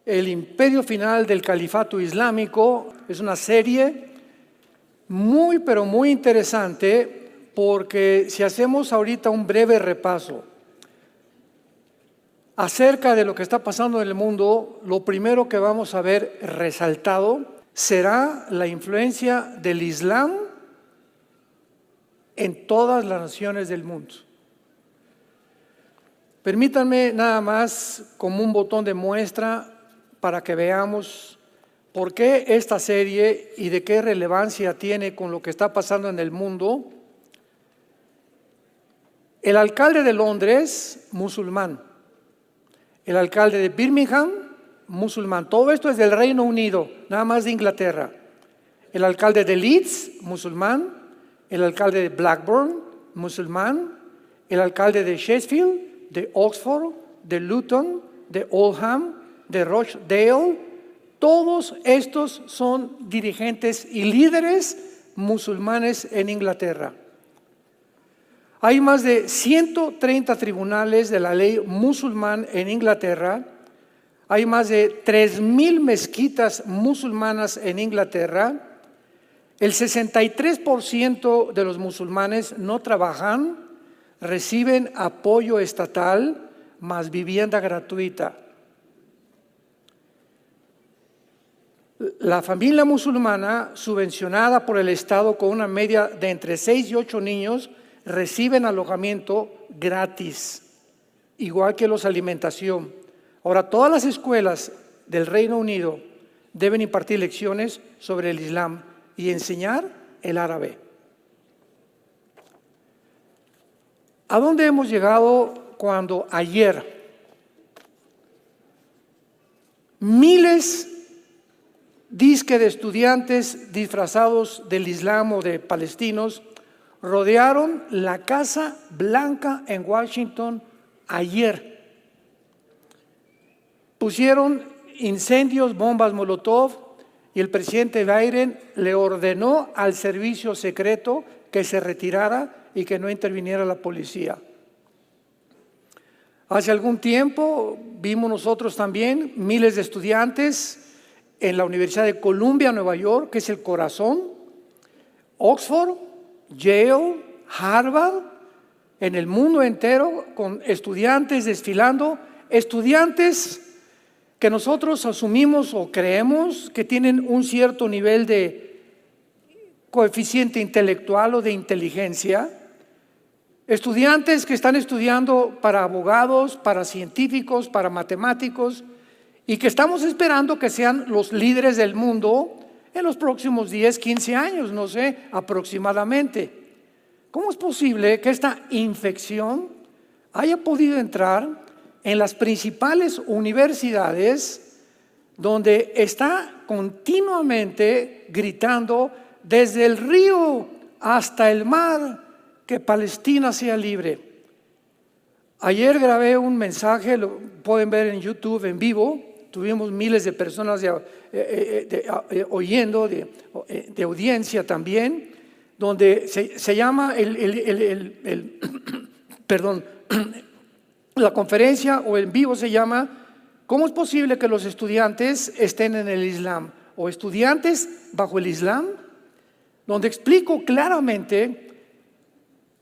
El imperio final del califato islámico. Es una serie muy, pero muy interesante, porque si hacemos ahorita un breve repaso acerca de lo que está pasando en el mundo, lo primero que vamos a ver resaltado será la influencia del Islam en todas las naciones del mundo. Permítanme nada más como un botón de muestra para que veamos por qué esta serie y de qué relevancia tiene con lo que está pasando en el mundo. El alcalde de Londres, musulmán. El alcalde de Birmingham, musulmán. Todo esto es del Reino Unido, nada más de Inglaterra. El alcalde de Leeds, musulmán. El alcalde de Blackburn, musulmán. El alcalde de Sheffield, de Oxford, de Luton, de Oldham, de Rochdale. Todos estos son dirigentes y líderes musulmanes en Inglaterra. Hay más de 130 tribunales de la ley musulmán en Inglaterra. Hay más de 3,000 mezquitas musulmanas en Inglaterra. El 63% de los musulmanes no trabajan, reciben apoyo estatal más vivienda gratuita. La familia musulmana, subvencionada por el Estado con una media de entre 6 y 8 niños, reciben alojamiento gratis, igual que los alimentación. Ahora, todas las escuelas del Reino Unido deben impartir lecciones sobre el Islam y enseñar el árabe. ¿A dónde hemos llegado cuando ayer miles disque de estudiantes disfrazados del Islam o de palestinos rodearon la Casa Blanca en Washington ayer? Pusieron incendios, bombas Molotov, y el presidente Biden le ordenó al servicio secreto que se retirara y que no interviniera la policía. Hace algún tiempo vimos nosotros también miles de estudiantes en la Universidad de Columbia, Nueva York, que es el corazón, Oxford, Yale, Harvard, en el mundo entero, con estudiantes desfilando, estudiantes que nosotros asumimos o creemos que tienen un cierto nivel de coeficiente intelectual o de inteligencia, estudiantes que están estudiando para abogados, para científicos, para matemáticos, y que estamos esperando que sean los líderes del mundo en los próximos 10, 15 años, no sé, aproximadamente. ¿Cómo es posible que esta infección haya podido entrar en las principales universidades, donde está continuamente gritando desde el río hasta el mar que Palestina sea libre? Ayer grabé un mensaje, lo pueden ver en YouTube en vivo. Tuvimos miles de personas oyendo, de audiencia también, donde se llama perdón, la conferencia o en vivo se llama ¿cómo es posible que los estudiantes estén en el Islam? O estudiantes bajo el Islam, donde explico claramente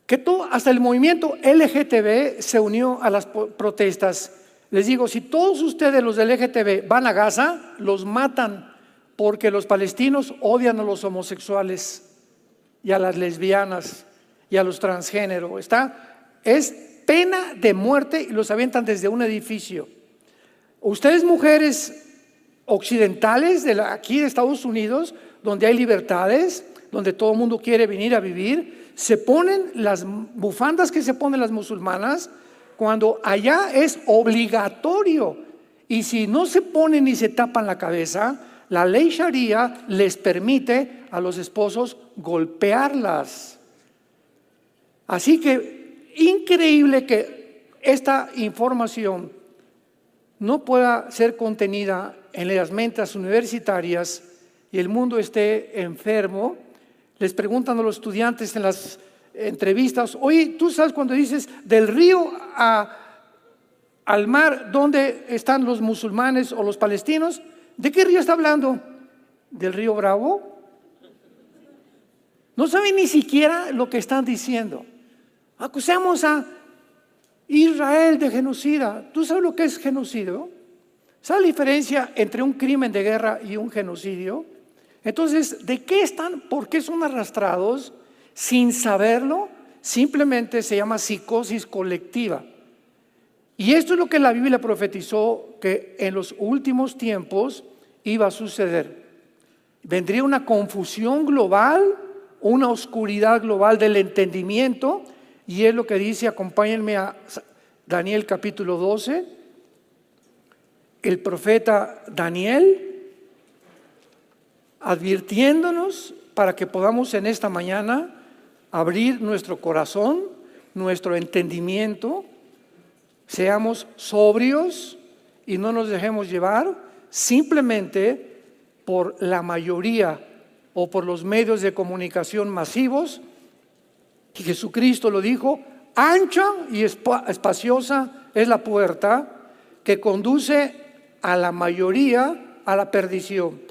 que hasta el movimiento LGTB se unió a las protestas. Les digo, si todos ustedes los del LGTB van a Gaza, los matan, porque los palestinos odian a los homosexuales y a las lesbianas y a los transgéneros. Es pena de muerte y los avientan desde un edificio. Ustedes, mujeres occidentales aquí de Estados Unidos, donde hay libertades, donde todo el mundo quiere venir a vivir, se ponen las bufandas que se ponen las musulmanas, cuando allá es obligatorio, y si no se ponen ni se tapan la cabeza, la ley Sharia les permite a los esposos golpearlas. Así que increíble que esta información no pueda ser contenida en las mentes universitarias y el mundo esté enfermo. Les preguntan a los estudiantes en las entrevistas, oye, ¿tú sabes cuando dices del río al mar donde están los musulmanes o los palestinos. ¿De qué río está hablando? ¿Del río Bravo? No saben ni siquiera lo que están diciendo. Acusamos a Israel de genocida. ¿Tú sabes lo que es genocidio? ¿Sabes la diferencia entre un crimen de guerra y un genocidio? Entonces, ¿de qué están? ¿Por qué son arrastrados sin saberlo? Simplemente se llama psicosis colectiva. Y esto es lo que la Biblia profetizó que en los últimos tiempos iba a suceder. Vendría una confusión global, una oscuridad global del entendimiento, y es lo que dice, acompáñenme a Daniel capítulo 12, el profeta Daniel, advirtiéndonos para que podamos en esta mañana abrir nuestro corazón, nuestro entendimiento, seamos sobrios y no nos dejemos llevar simplemente por la mayoría o por los medios de comunicación masivos. Y Jesucristo lo dijo: ancha y espaciosa es la puerta que conduce a la mayoría a la perdición,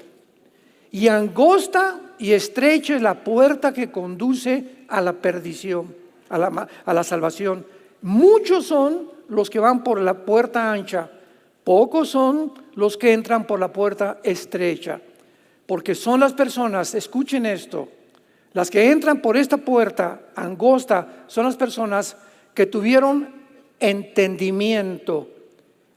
y angosta y estrecha es la puerta que conduce a la perdición, a la salvación. Muchos son los que van por la puerta ancha, pocos son los que entran por la puerta estrecha, porque son las personas, escuchen esto, las que entran por esta puerta angosta son las personas que tuvieron entendimiento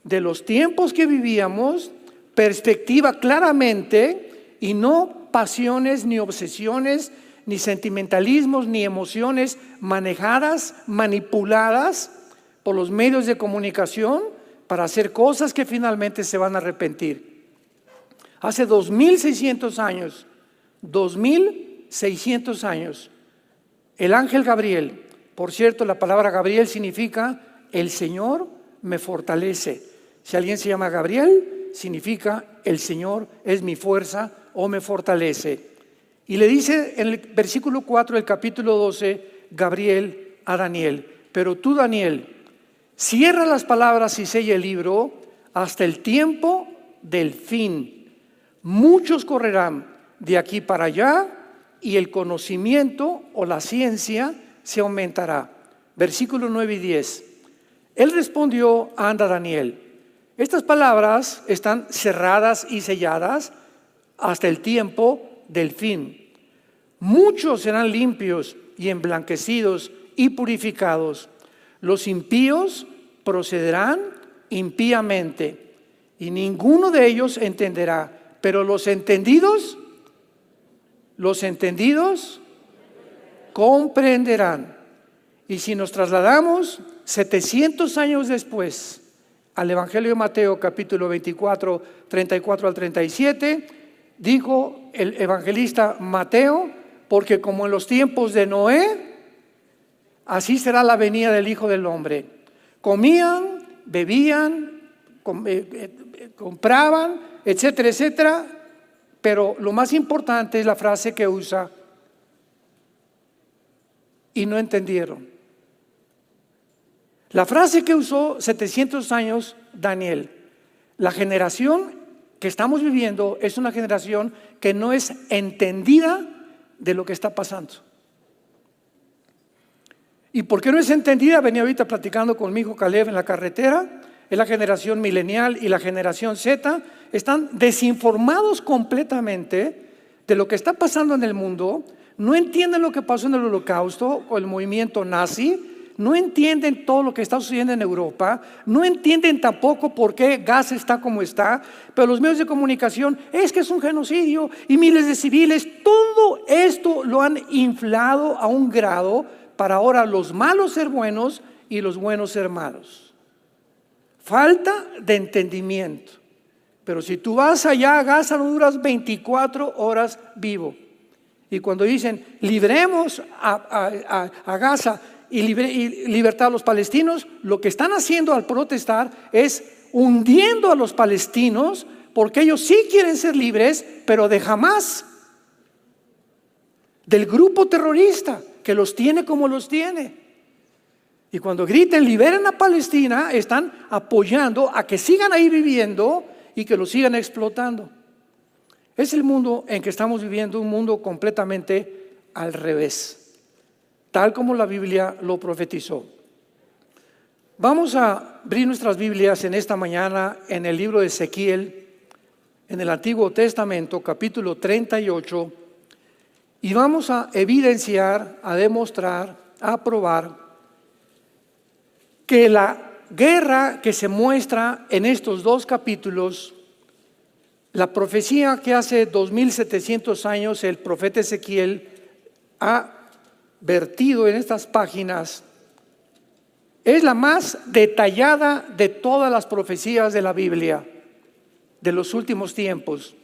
de los tiempos que vivíamos, perspectiva claramente, y no pasiones, ni obsesiones, ni sentimentalismos, ni emociones manejadas, manipuladas por los medios de comunicación para hacer cosas que finalmente se van a arrepentir. Hace 2600 años, 2600 años, el ángel Gabriel, por cierto, la palabra Gabriel significa el Señor me fortalece. Si alguien se llama Gabriel, significa el Señor es mi fuerza o me fortalece. Y le dice en el versículo 4 del capítulo 12, Gabriel a Daniel: pero tú, Daniel, cierra las palabras y sella el libro hasta el tiempo del fin. Muchos correrán de aquí para allá y el conocimiento o la ciencia se aumentará. Versículos 9 y 10. Él respondió: anda, Daniel, estas palabras están cerradas y selladas hasta el tiempo del fin. Muchos serán limpios y emblanquecidos y purificados. Los impíos procederán impíamente y ninguno de ellos entenderá, pero los entendidos comprenderán. Y si nos trasladamos 700 años después al Evangelio de Mateo capítulo 24, 34 al 37, dijo el evangelista Mateo: porque como en los tiempos de Noé, así será la venida del Hijo del Hombre. Comían, bebían, compraban, etcétera, etcétera, pero lo más importante es la frase que usa: y no entendieron. La frase que usó 700 años Daniel: la generación que estamos viviendo es una generación que no es entendida de lo que está pasando. ¿Y por qué no es entendida? Venía ahorita platicando con mi hijo Caleb en la carretera. Es la generación milenial y la generación Z. Están desinformados completamente de lo que está pasando en el mundo. No entienden lo que pasó en el Holocausto o el movimiento nazi. No entienden todo lo que está sucediendo en Europa. No entienden tampoco por qué Gaza está como está. Pero los medios de comunicación: es que es un genocidio y miles de civiles. Todo esto lo han inflado a un grado para ahora los malos ser buenos y los buenos ser malos. Falta de entendimiento. Pero si tú vas allá a Gaza, no duras 24 horas vivo. Y cuando dicen libremos a Gaza y libertad a los palestinos, lo que están haciendo al protestar es hundiendo a los palestinos, porque ellos sí quieren ser libres, pero de Hamás, del grupo terrorista que los tiene como los tiene. Y cuando griten liberen a Palestina, están apoyando a que sigan ahí viviendo y que lo sigan explotando. Es el mundo en que estamos viviendo, un mundo completamente al revés, tal como la Biblia lo profetizó. Vamos a abrir nuestras Biblias en esta mañana en el libro de Ezequiel, en el Antiguo Testamento, capítulo 38, y vamos a evidenciar, a demostrar, a probar que la guerra que se muestra en estos dos capítulos, la profecía que hace 2700 años el profeta Ezequiel ha vertido en estas páginas, es la más detallada de todas las profecías de la Biblia de los últimos tiempos.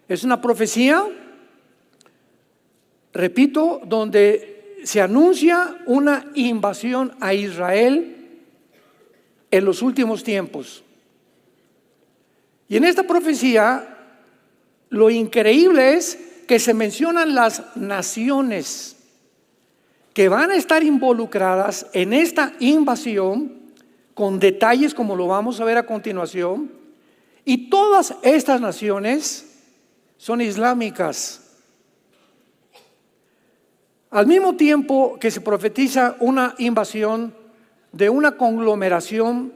Es una profecía, repito, donde se anuncia una invasión a Israel en los últimos tiempos. Y en esta profecía, lo increíble es que se mencionan las naciones que van a estar involucradas en esta invasión, con detalles como lo vamos a ver a continuación, y todas estas naciones son islámicas. Al mismo tiempo que se profetiza una invasión de una conglomeración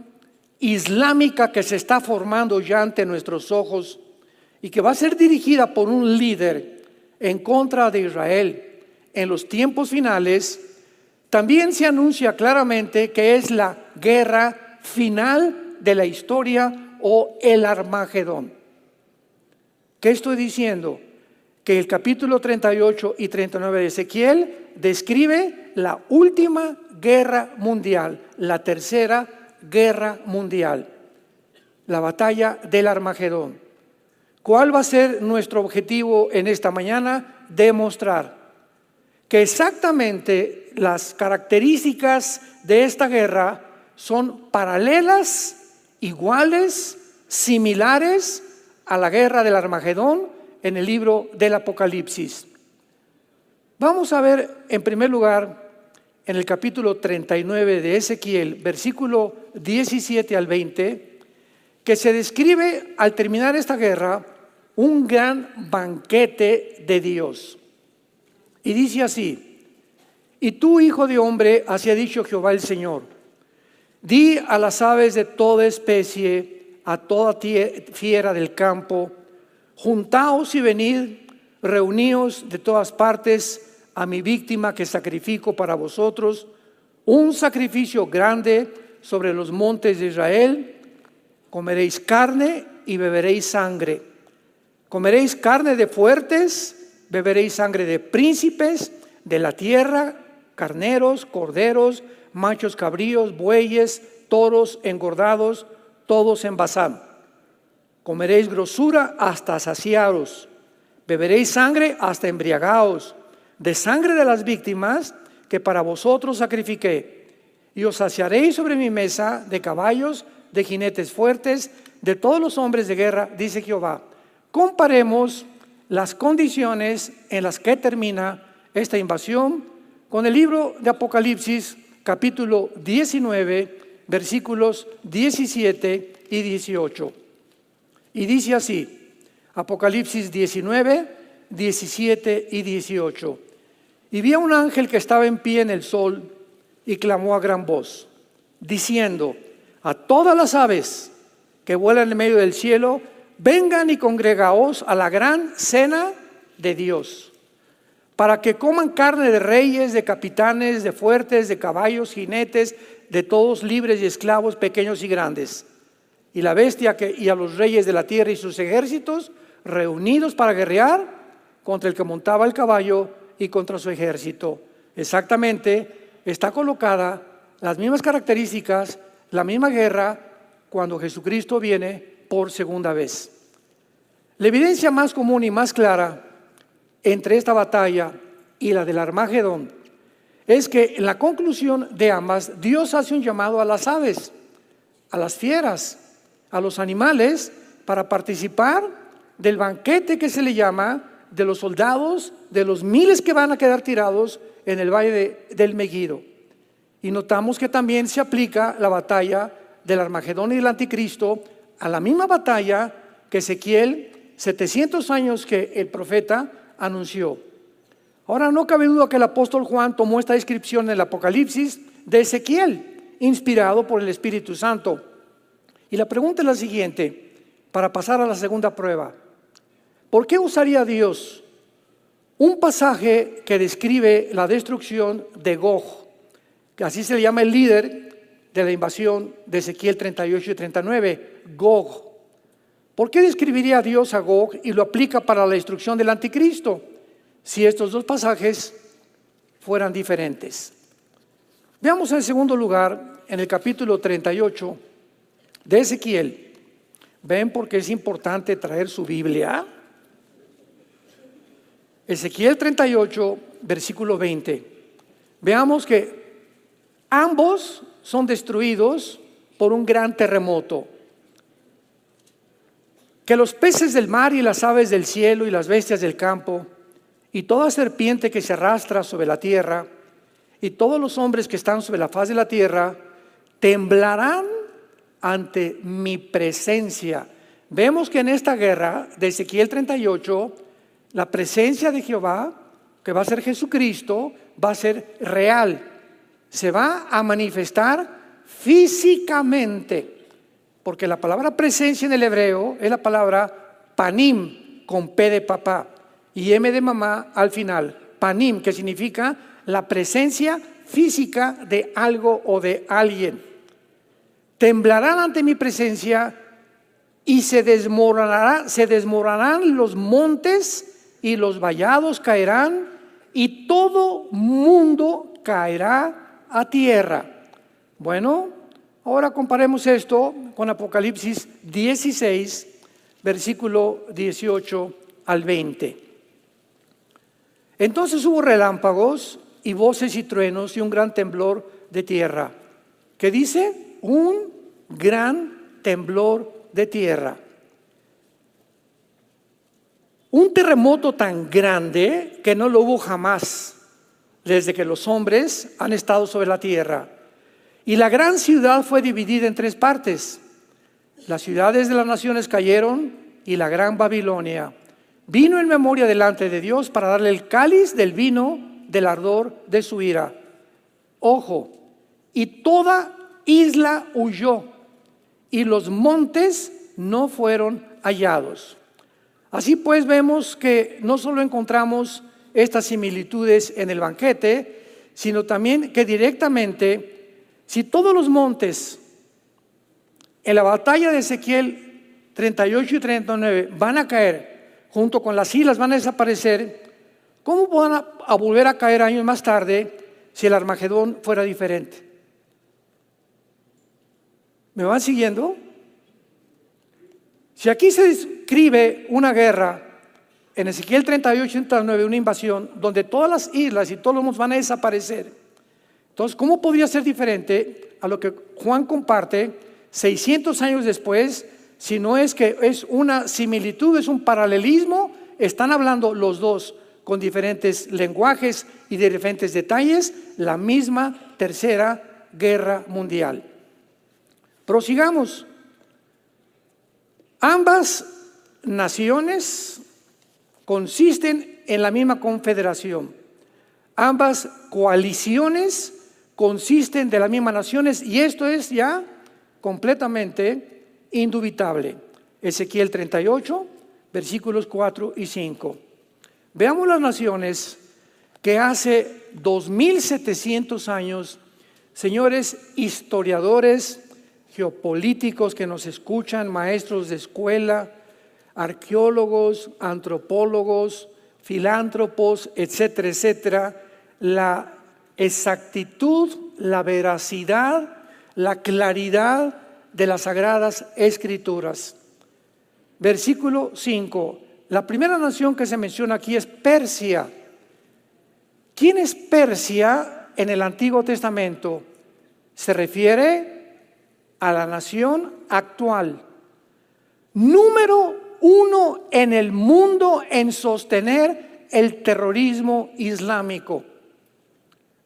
islámica que se está formando ya ante nuestros ojos y que va a ser dirigida por un líder en contra de Israel en los tiempos finales, también se anuncia claramente que es la guerra final de la historia o el Armagedón. ¿Qué estoy diciendo? Que el capítulo 38 y 39 de Ezequiel describe la última guerra mundial, la tercera guerra mundial, la batalla del Armagedón. ¿Cuál va a ser nuestro objetivo en esta mañana? Demostrar que exactamente las características de esta guerra son paralelas, iguales, similares a la guerra del Armagedón en el libro del Apocalipsis. Vamos a ver en primer lugar en el capítulo 39 de Ezequiel, versículo 17 al 20, que se describe al terminar esta guerra un gran banquete de Dios. Y dice así: y tú, hijo de hombre, así ha dicho Jehová el Señor, di a las aves de toda especie, a toda fiera del campo, juntaos y venid, reuníos de todas partes a mi víctima que sacrifico para vosotros, un sacrificio grande sobre los montes de Israel. Comeréis carne y beberéis sangre. Comeréis carne de fuertes, beberéis sangre de príncipes de la tierra, carneros, corderos, machos cabríos, bueyes, toros engordados, todos en Basán. Comeréis grosura hasta saciaros, beberéis sangre hasta embriagaos, de sangre de las víctimas que para vosotros sacrifiqué, y os saciaréis sobre mi mesa de caballos, de jinetes fuertes, de todos los hombres de guerra, dice Jehová. Comparemos las condiciones en las que termina esta invasión con el libro de Apocalipsis, capítulo 19, versículos 17 y 18. Y dice así, Apocalipsis 19, 17 y 18. Y vi a un ángel que estaba en pie en el sol y clamó a gran voz, diciendo: a todas las aves que vuelan en medio del cielo, vengan y congregaos a la gran cena de Dios, para que coman carne de reyes, de capitanes, de fuertes, de caballos, jinetes, de todos libres y esclavos, pequeños y grandes. Y la bestia y a los reyes de la tierra y sus ejércitos, reunidos para guerrear contra el que montaba el caballo y contra su ejército. Exactamente, está colocada las mismas características, la misma guerra, cuando Jesucristo viene por segunda vez. La evidencia más común y más clara entre esta batalla y la del Armagedón es que en la conclusión de ambas, Dios hace un llamado a las aves, a las fieras, a los animales, para participar del banquete que se le llama de los soldados, de los miles que van a quedar tirados en el valle del Megiddo. Y notamos que también se aplica la batalla del Armagedón y del Anticristo a la misma batalla que Ezequiel, 700 años que el profeta anunció. Ahora, no cabe duda que el apóstol Juan tomó esta descripción en el Apocalipsis de Ezequiel, inspirado por el Espíritu Santo. Y la pregunta es la siguiente, para pasar a la segunda prueba. ¿Por qué usaría Dios un pasaje que describe la destrucción de Gog, que así se le llama el líder de la invasión de Ezequiel 38 y 39, Gog? ¿Por qué describiría Dios a Gog y lo aplica para la destrucción del Anticristo si estos dos pasajes fueran diferentes? Veamos en segundo lugar en el capítulo 38 de Ezequiel. ¿Ven por qué es importante traer su Biblia? Ezequiel 38, versículo 20. Veamos que ambos son destruidos por un gran terremoto. Que los peces del mar y las aves del cielo y las bestias del campo y toda serpiente que se arrastra sobre la tierra y todos los hombres que están sobre la faz de la tierra temblarán ante mi presencia. Vemos que en esta guerra de Ezequiel 38, la presencia de Jehová, que va a ser Jesucristo, va a ser real. Se va a manifestar físicamente, porque la palabra presencia en el hebreo es la palabra panim, con P de papá y M de mamá al final. Panim, que significa la presencia física de algo o de alguien. Temblarán ante mi presencia y se desmoronarán los montes y los vallados caerán y todo mundo caerá a tierra. Bueno, ahora comparemos esto con Apocalipsis 16, versículo 18 al 20. Entonces hubo relámpagos y voces y truenos y un gran temblor de tierra. ¿Qué dice? Un gran temblor de tierra. Un terremoto tan grande que no lo hubo jamás desde que los hombres han estado sobre la tierra. Y la gran ciudad fue dividida en tres partes. Las ciudades de las naciones cayeron y la gran Babilonia vino en memoria delante de Dios para darle el cáliz del vino del ardor de su ira. Ojo, y toda isla huyó y los montes no fueron hallados. Así pues vemos que no solo encontramos estas similitudes en el banquete, sino también que directamente, si todos los montes en la batalla de Ezequiel 38 y 39 van a caer, junto con las islas van a desaparecer, ¿cómo van a volver a caer años más tarde si el Armagedón fuera diferente? ¿Me van siguiendo? Si aquí se describe una guerra, en Ezequiel 38 y 39, una invasión, donde todas las islas y todos los montes van a desaparecer, entonces, ¿cómo podría ser diferente a lo que Juan comparte 600 años después, si no es que es una similitud, es un paralelismo? Están hablando los dos con diferentes lenguajes y de diferentes detalles, la misma tercera guerra mundial. Prosigamos. Ambas naciones consisten en la misma confederación. Ambas coaliciones consisten de las mismas naciones y esto es ya completamente indubitable. Ezequiel 38, versículos 4 y 5. Veamos las naciones que hace 2700 años, señores historiadores, geopolíticos que nos escuchan, maestros de escuela, arqueólogos, antropólogos, filántropos, etcétera, etcétera, la exactitud, la veracidad, la claridad de las Sagradas Escrituras. Versículo 5. La primera nación que se menciona aquí es Persia. ¿Quién es Persia en el Antiguo Testamento? Se refiere a la nación actual, número 1 en el mundo en sostener el terrorismo islámico.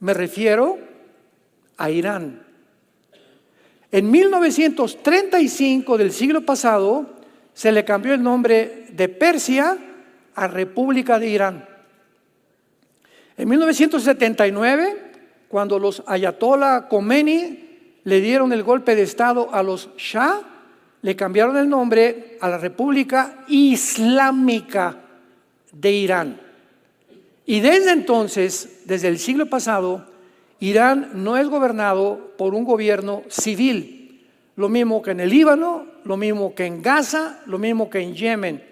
Me refiero a Irán. En 1935 del siglo pasado se le cambió el nombre de Persia a República de Irán. En 1979, cuando los ayatollah Khomeini le dieron el golpe de estado a los Shah, le cambiaron el nombre a la República Islámica de Irán. Y desde entonces, desde el siglo pasado, Irán no es gobernado por un gobierno civil, lo mismo que en el Líbano, lo mismo que en Gaza, lo mismo que en Yemen,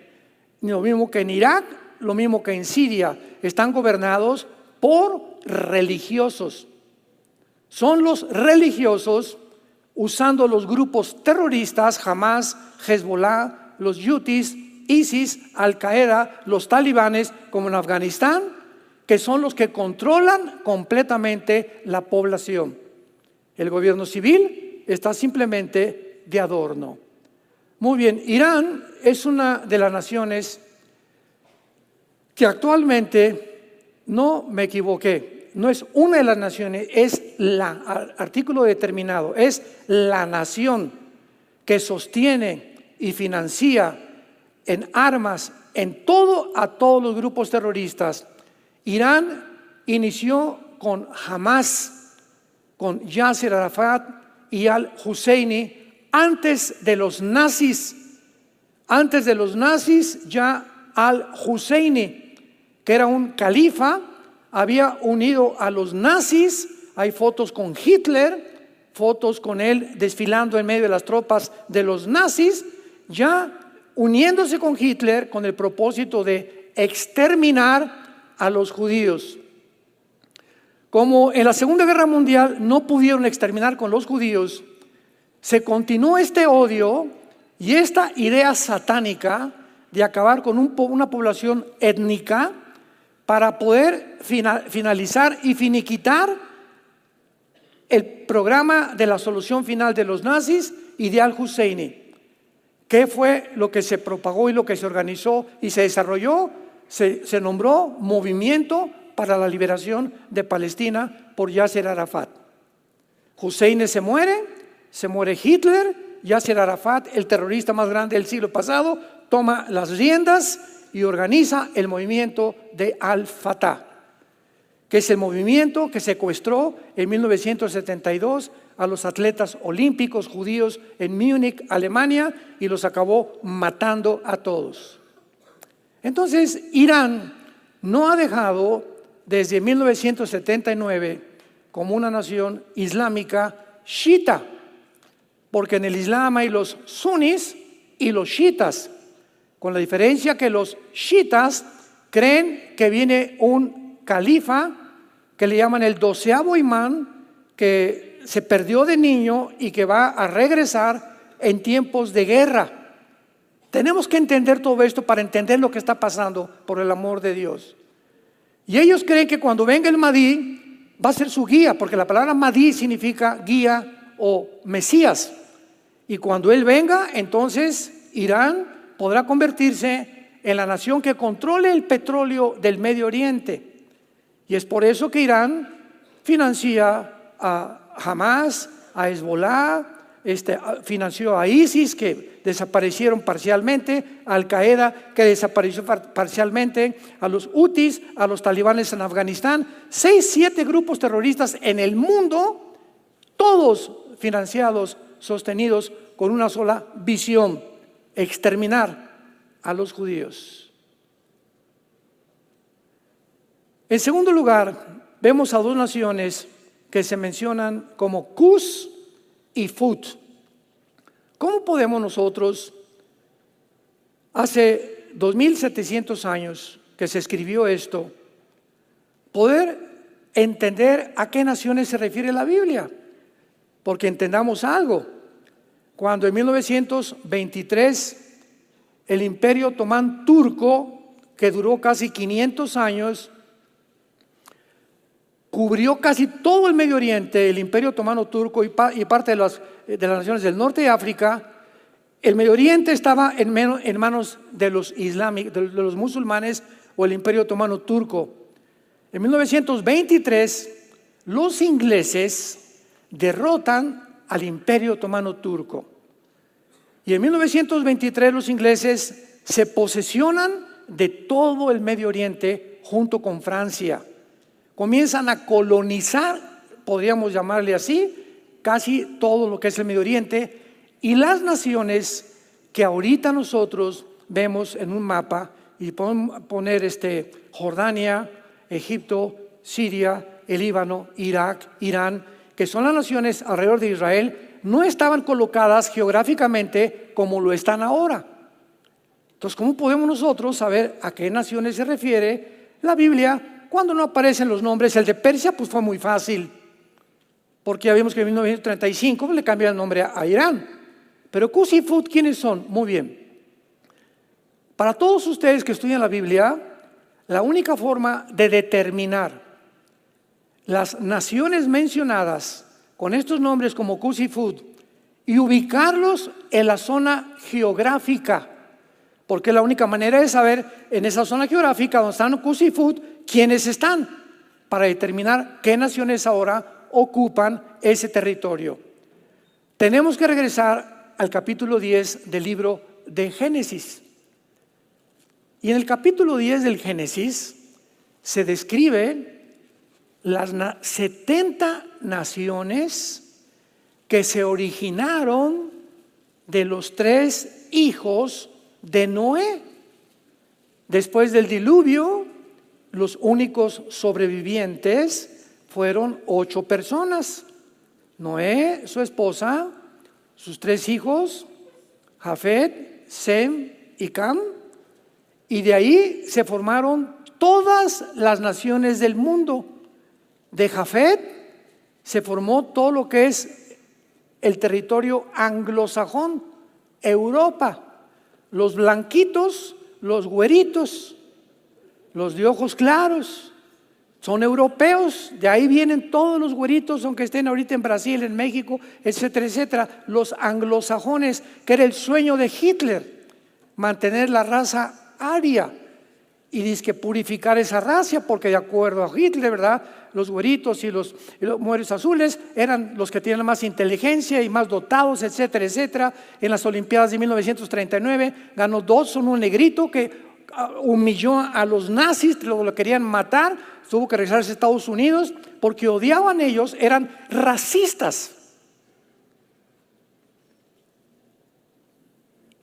lo mismo que en Irak, lo mismo que en Siria. Están gobernados por religiosos. Son los religiosos usando los grupos terroristas, Hamas, Hezbollah, los Houthis, ISIS, Al-Qaeda, los talibanes, como en Afganistán, que son los que controlan completamente la población. El gobierno civil está simplemente de adorno. Muy bien, Irán es una de las naciones que actualmente, no me equivoqué, no es una de las naciones, es artículo determinado, es la nación que sostiene y financia en armas, en todo, a todos los grupos terroristas. Irán inició con Hamas, con Yasser Arafat y al-Husseini antes de los nazis. Antes de los nazis, ya al-Husseini, que era un califa, había unido a los nazis. Hay fotos con Hitler, fotos con él desfilando en medio de las tropas de los nazis, ya uniéndose con Hitler con el propósito de exterminar a los judíos. Como en la Segunda Guerra Mundial no pudieron exterminar con los judíos, se continuó este odio y esta idea satánica de acabar con una población étnica para poder finalizar y finiquitar el programa de la solución final de los nazis y de al-Husseini. ¿Qué fue lo que se propagó y lo que se organizó y se desarrolló? Se nombró Movimiento para la Liberación de Palestina por Yasser Arafat. Husseini se muere Hitler, Yasser Arafat, el terrorista más grande del siglo pasado, toma las riendas y organiza el movimiento de Al-Fatah, que es el movimiento que secuestró en 1972 a los atletas olímpicos judíos en Múnich, Alemania, y los acabó matando a todos. Entonces, Irán no ha dejado desde 1979 como una nación islámica chiita, porque en el Islam hay los sunis y los chiitas, con la diferencia que los chiitas creen que viene un califa que le llaman el 12º imán, que se perdió de niño y que va a regresar en tiempos de guerra. Tenemos que entender todo esto para entender lo que está pasando, por el amor de Dios. Y ellos creen que cuando venga el Mahdi va a ser su guía, porque la palabra Mahdi significa guía o Mesías. Y cuando él venga, entonces Irán podrá convertirse en la nación que controle el petróleo del Medio Oriente. Y es por eso que Irán financia a Hamas, a Hezbollah, financió a ISIS, que desaparecieron parcialmente, a Al-Qaeda, que desapareció parcialmente, a los Houthis, a los talibanes en Afganistán, 6, 7 grupos terroristas en el mundo, todos financiados, sostenidos con una sola visión: exterminar a los judíos. En segundo lugar, vemos a dos naciones que se mencionan como Cus y Fut. ¿Cómo podemos nosotros, hace 2700 años que se escribió esto, poder entender a qué naciones se refiere la Biblia? Porque entendamos algo. Cuando en 1923 el Imperio Otomán turco, que duró casi 500 años, cubrió casi todo el Medio Oriente, el Imperio Otomano turco y parte de las naciones del norte de África. El Medio Oriente estaba en manos de los islámicos, de los musulmanes, o el Imperio Otomano turco. En 1923, los ingleses derrotan al Imperio Otomano Turco. Y en 1923 los ingleses se posesionan de todo el Medio Oriente junto con Francia. Comienzan a colonizar, podríamos llamarle así, casi todo lo que es el Medio Oriente, y las naciones que ahorita nosotros vemos en un mapa, y podemos poner Jordania, Egipto, Siria, el Líbano, Irak, Irán, que son las naciones alrededor de Israel, no estaban colocadas geográficamente como lo están ahora. Entonces, ¿cómo podemos nosotros saber a qué naciones se refiere la Biblia cuando no aparecen los nombres? El de Persia pues fue muy fácil, porque ya vimos que en 1935 le cambian el nombre a Irán. Pero Cus y Fut, ¿quiénes son? Muy bien. Para todos ustedes que estudian la Biblia, la única forma de determinar las naciones mencionadas con estos nombres como Cus y Fut y ubicarlos en la zona geográfica, porque la única manera de saber en esa zona geográfica donde están Cus y Fut quiénes están, para determinar qué naciones ahora ocupan ese territorio. Tenemos que regresar al capítulo 10 del libro de Génesis. Y en el capítulo 10 del Génesis se describe las 70 naciones que se originaron de los 3 hijos de Noé. Después del diluvio, los únicos sobrevivientes fueron 8 personas: Noé, su esposa, sus 3 hijos, Jafet, Sem y Cam, y de ahí se formaron todas las naciones del mundo. De Jafet se formó todo lo que es el territorio anglosajón, Europa. Los blanquitos, los güeritos, los de ojos claros, son europeos. De ahí vienen todos los güeritos, aunque estén ahorita en Brasil, en México, etcétera, etcétera. Los anglosajones, que era el sueño de Hitler, mantener la raza aria. Y dice que purificar esa raza, porque de acuerdo a Hitler, ¿verdad?, los güeritos y los mujeres azules eran los que tienen más inteligencia y más dotados, etcétera, etcétera. En las Olimpiadas de 1939 ganó 2, uno negrito que humilló a los nazis, lo querían matar, tuvo que regresarse a Estados Unidos porque odiaban ellos, eran racistas.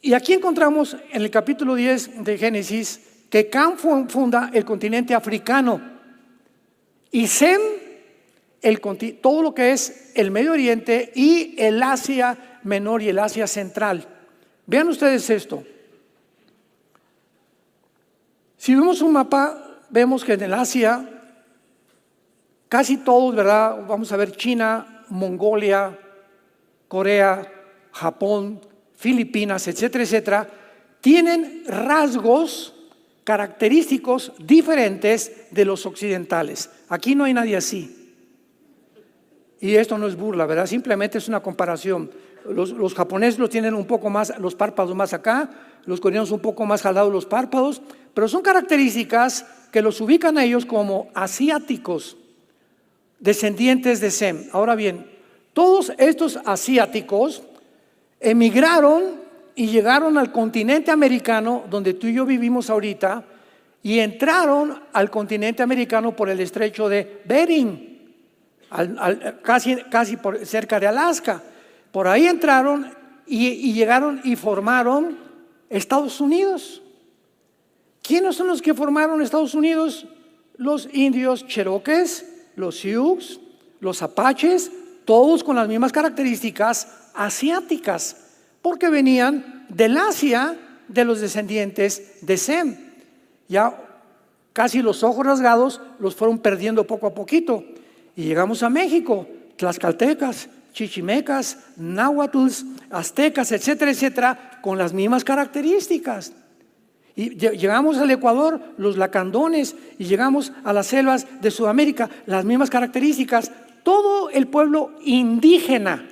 Y aquí encontramos en el capítulo 10 de Génesis que Cam funda el continente africano y Sem todo lo que es el Medio Oriente y el Asia Menor y el Asia Central. Vean ustedes esto. Si vemos un mapa, vemos que en el Asia casi todos, ¿verdad? Vamos a ver China, Mongolia, Corea, Japón, Filipinas, etcétera, etcétera, tienen rasgos característicos diferentes de los occidentales. Aquí no hay nadie así. Y esto no es burla, ¿verdad? Simplemente es una comparación. Los japoneses lo tienen un poco más, los párpados más acá, los coreanos un poco más jalados los párpados, pero son características que los ubican a ellos como asiáticos, descendientes de Sem. Ahora bien, todos estos asiáticos emigraron y llegaron al continente americano, donde tú y yo vivimos ahorita, y entraron al continente americano por el estrecho de Bering, casi cerca de Alaska. Por ahí entraron y llegaron y formaron Estados Unidos. ¿Quiénes son los que formaron Estados Unidos? Los indios cherokees, los sioux, los apaches, todos con las mismas características asiáticas, porque venían del Asia de los descendientes de Sem. Ya casi los ojos rasgados los fueron perdiendo poco a poquito. Y llegamos a México, tlaxcaltecas, chichimecas, náhuatls, aztecas, etcétera, etcétera, con las mismas características. Y llegamos al Ecuador, los lacandones, y llegamos a las selvas de Sudamérica, las mismas características. Todo el pueblo indígena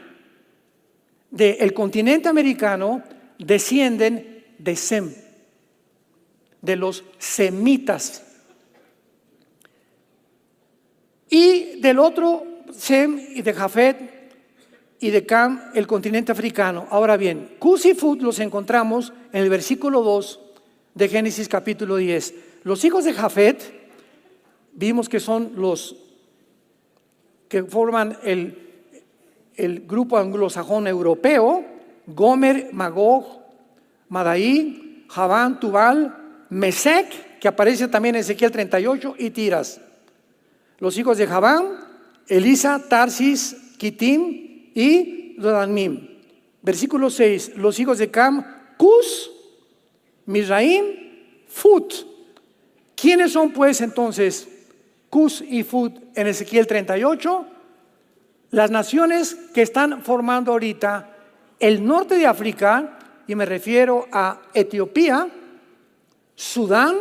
del continente americano descienden de Sem, de los semitas. Y del otro, Sem y de Jafet, y de Cam el continente africano. Ahora bien, Cus y Fut los encontramos en el versículo 2 de Génesis capítulo 10. Los hijos de Jafet, vimos que son los que forman el grupo anglosajón europeo: Gomer, Magog, Madai, Javán, Tubal, Mesec, que aparece también en Ezequiel 38, y Tiras. Los hijos de Javán: Elisa, Tarsis, Kitim y Dodamim. Versículo 6, los hijos de Cam: Cus, Mizraim, Fut. ¿Quiénes son pues entonces Cus y Fut en Ezequiel 38? Las naciones que están formando ahorita el norte de África, y me refiero a Etiopía, Sudán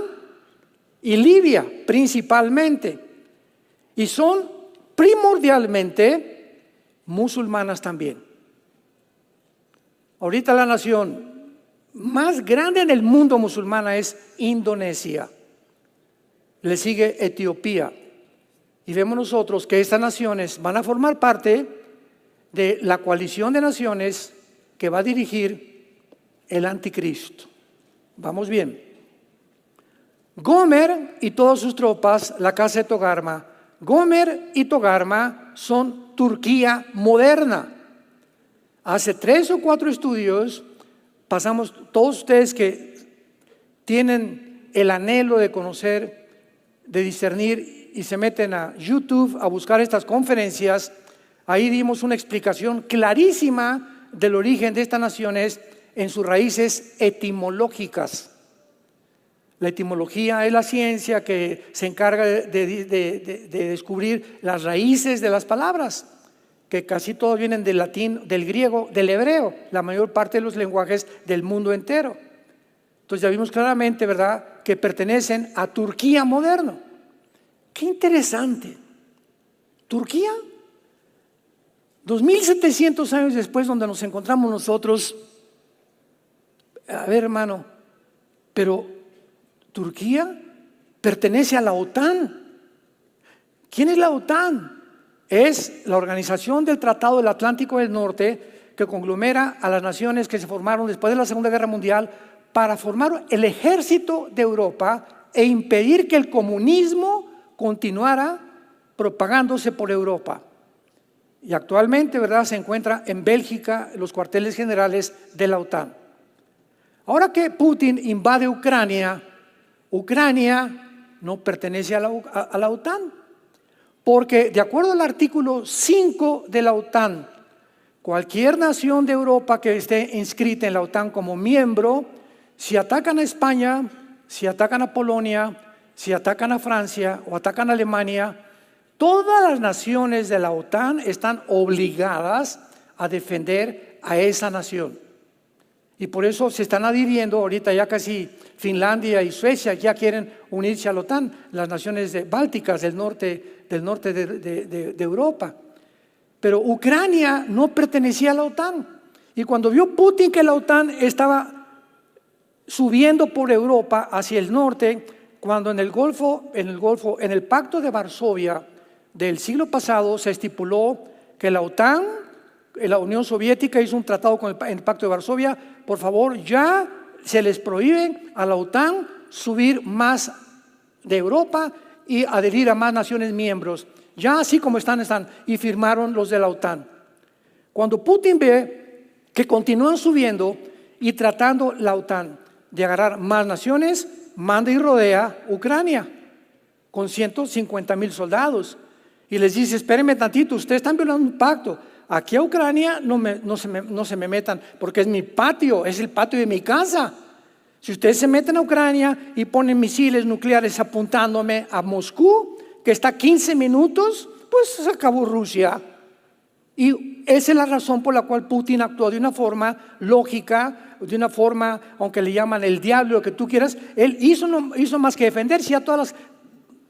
y Libia principalmente, y son primordialmente musulmanas también. Ahorita la nación más grande en el mundo musulmana es Indonesia, le sigue Etiopía, y vemos nosotros que estas naciones van a formar parte de la coalición de naciones que va a dirigir el anticristo. Vamos bien. Gomer y todas sus tropas, la casa de Togarma. Gomer y Togarma son Turquía moderna. Hace 3 o 4 estudios pasamos, todos ustedes que tienen el anhelo de conocer, de discernir, y se meten a YouTube a buscar estas conferencias, ahí dimos una explicación clarísima del origen de estas naciones en sus raíces etimológicas. La etimología es la ciencia que se encarga de descubrir las raíces de las palabras, que casi todos vienen del latín, del griego, del hebreo, la mayor parte de los lenguajes del mundo entero. Entonces ya vimos claramente, ¿verdad?, que pertenecen a Turquía moderno. Qué interesante. Turquía, 2700 años después, donde nos encontramos nosotros. A ver, hermano, pero Turquía pertenece a la OTAN. ¿Quién es la OTAN? Es la organización del Tratado del Atlántico del Norte, que conglomera a las naciones que se formaron después de la Segunda Guerra Mundial para formar el ejército de Europa e impedir que el comunismo continuara propagándose por Europa. Y actualmente, ¿verdad?, se encuentra en Bélgica los cuarteles generales de la OTAN. Ahora que Putin invade Ucrania, Ucrania no pertenece a la OTAN, porque de acuerdo al artículo 5 de la OTAN, cualquier nación de Europa que esté inscrita en la OTAN como miembro, si atacan a España, si atacan a Polonia, si atacan a Francia o atacan a Alemania, todas las naciones de la OTAN están obligadas a defender a esa nación. Y por eso se están adhiriendo, ahorita ya casi Finlandia y Suecia ya quieren unirse a la OTAN, las naciones bálticas del norte de Europa. Pero Ucrania no pertenecía a la OTAN. Y cuando vio Putin que la OTAN estaba subiendo por Europa hacia el norte, cuando en el Pacto de Varsovia del siglo pasado se estipuló que la OTAN, la Unión Soviética hizo un tratado con el Pacto de Varsovia, por favor, ya se les prohíbe a la OTAN subir más de Europa y adherir a más naciones miembros. Ya así como están, y firmaron los de la OTAN. Cuando Putin ve que continúan subiendo y tratando la OTAN de agarrar más naciones, manda y rodea Ucrania con 150,000 soldados y les dice: espérenme tantito, ustedes están violando un pacto. Aquí a Ucrania no se me metan, porque es mi patio, es el patio de mi casa. Si ustedes se meten a Ucrania y ponen misiles nucleares apuntándome a Moscú, que está a 15 minutos, pues se acabó Rusia. Y esa es la razón por la cual Putin actuó de una forma lógica, de una forma, aunque le llaman el diablo, lo que tú quieras. Él no hizo más que defenderse. Ya todas las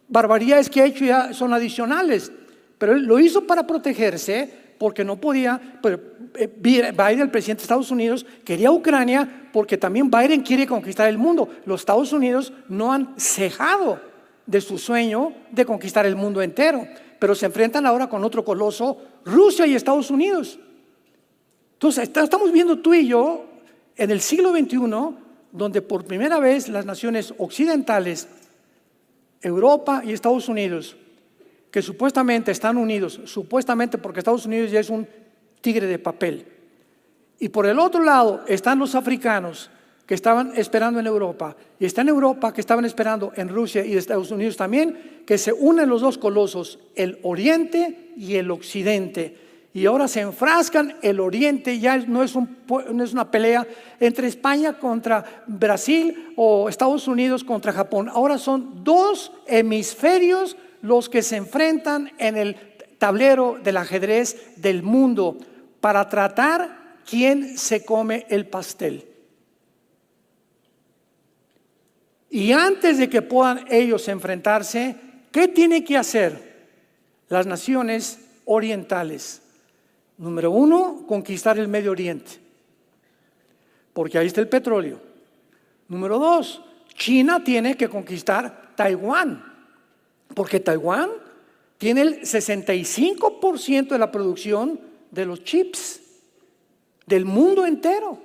barbaridades que ha hecho ya son adicionales, pero él lo hizo para protegerse, porque no podía. Biden, el presidente de Estados Unidos, quería Ucrania porque también Biden quiere conquistar el mundo. Los Estados Unidos no han cejado de su sueño de conquistar el mundo entero, pero se enfrentan ahora con otro coloso, Rusia y Estados Unidos. Entonces, estamos viendo tú y yo en el siglo XXI, donde por primera vez las naciones occidentales, Europa y Estados Unidos, que supuestamente están unidos, supuestamente porque Estados Unidos ya es un tigre de papel. Y por el otro lado están los africanos que estaban esperando en Europa, y está en Europa que estaban esperando en Rusia y Estados Unidos también, que se unen los dos colosos, el Oriente y el Occidente. Y ahora se enfrascan, el Oriente ya no es una pelea entre España contra Brasil o Estados Unidos contra Japón. Ahora son dos hemisferios los que se enfrentan en el tablero del ajedrez del mundo para tratar quién se come el pastel. Y antes de que puedan ellos enfrentarse, ¿qué tienen que hacer las naciones orientales? Número uno, conquistar el Medio Oriente, porque ahí está el petróleo. Número dos, China tiene que conquistar Taiwán, porque Taiwán tiene el 65% de la producción de los chips del mundo entero.